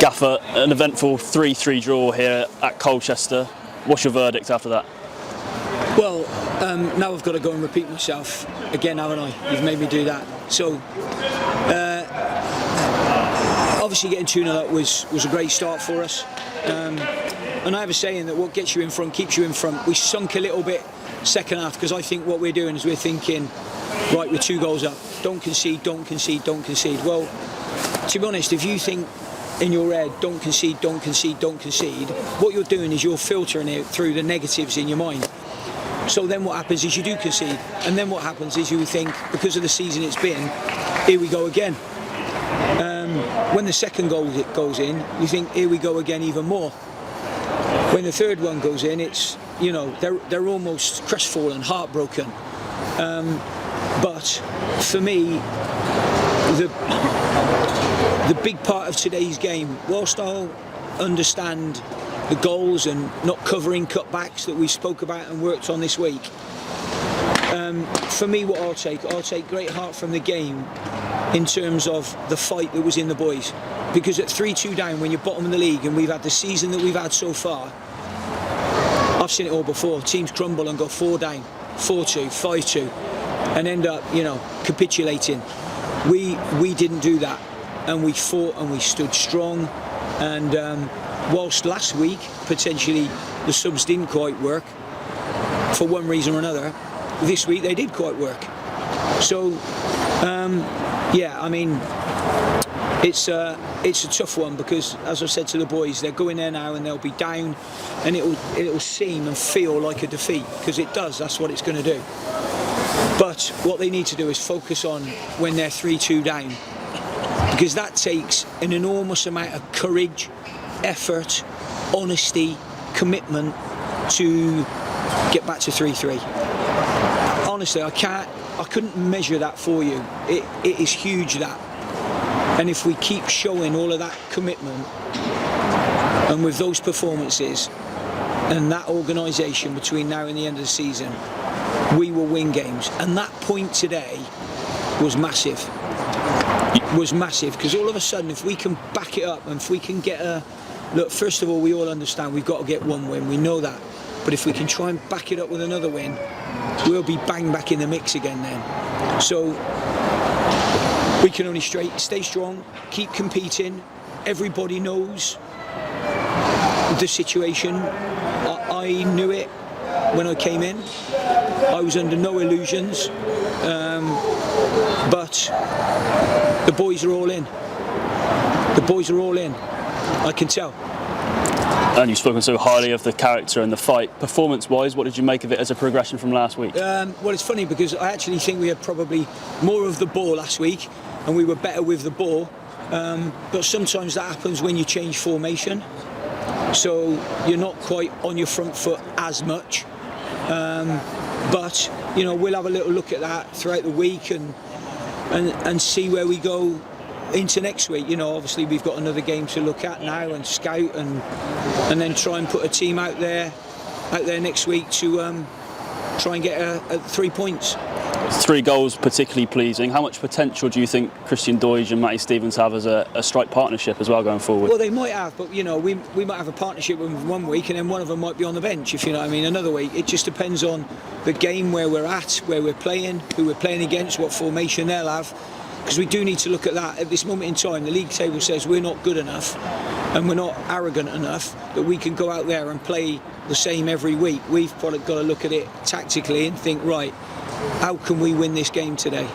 Gaffer, an eventful 3-3 draw here at Colchester. What's your verdict after that? Well, now I've got to go and repeat myself again, haven't I? You've made me do that. So, obviously getting 2-0 up was a great start for us. And I have a saying that what gets you in front keeps you in front. We sunk a little bit second half because I think what we're doing is we're thinking, right, we're 2 goals up. Don't concede, don't concede, don't concede. Well, to be honest, if you think in your head, don't concede, don't concede, don't concede, what you're doing is you're filtering it through the negatives in your mind. So then what happens is you do concede, and then what happens is you think, because of the season it's been, here we go again. When the second goal goes in, you think, here we go again even more. When the third one goes in, it's, you know, they're almost crestfallen, heartbroken. But for me, the big part of today's game, whilst I'll understand the goals and not covering cutbacks that we spoke about and worked on this week, for me what I'll take great heart from the game in terms of the fight that was in the boys. Because at 3-2 down, when you're bottom of the league and we've had the season that we've had so far, I've seen it all before. Teams crumble and go 4 down, 4-2, 5-2 and end up, you know, capitulating. We didn't do that, and we fought and we stood strong. And whilst last week potentially the subs didn't quite work for one reason or another, this week they did quite work. So yeah, I mean, it's a tough one because, as I said to the boys, they're going there now and they'll be down, and it'll seem and feel like a defeat, because it does. That's what it's going to do. But what they need to do is focus on when they're 3-2 down, because that takes an enormous amount of courage, effort, honesty, commitment to get back to 3-3. Honestly, I couldn't measure that for you. It is huge, that. And if we keep showing all of that commitment, and with those performances and that organisation between now and the end of the season, we will win games. And that point today was massive. It was massive, because all of a sudden, if we can back it up and if we can get look, first of all, we all understand we've got to get one win, we know that. But if we can try and back it up with another win, we'll be bang back in the mix again then. So we can only stay strong, keep competing. Everybody knows the situation. I knew it when I came in. I was under no illusions. But the boys are all in. The boys are all in. I can tell. And you've spoken so highly of the character and the fight. Performance-wise, what did you make of it as a progression from last week? Well, it's funny because I actually think we had probably more of the ball last week, and we were better with the ball. But sometimes that happens when you change formation, so you're not quite on your front foot as much. But you know, we'll have a little look at that throughout the week and see where we go into next week. You know, obviously we've got another game to look at now and scout and then try and put a team out there next week to try and get 3 points. 3 goals particularly pleasing. How much potential do you think Christian Doidge and Matty Stevens have as a strike partnership as well going forward? Well, they might have, but you know, we might have a partnership with them one week and then one of them might be on the bench, if you know what I mean, another week. It just depends on the game, where we're at, where we're playing, who we're playing against, what formation they'll have. Because we do need to look at that. At this moment in time, the league table says we're not good enough and we're not arrogant enough that we can go out there and play the same every week. We've probably got to look at it tactically and think, right, how can we win this game today?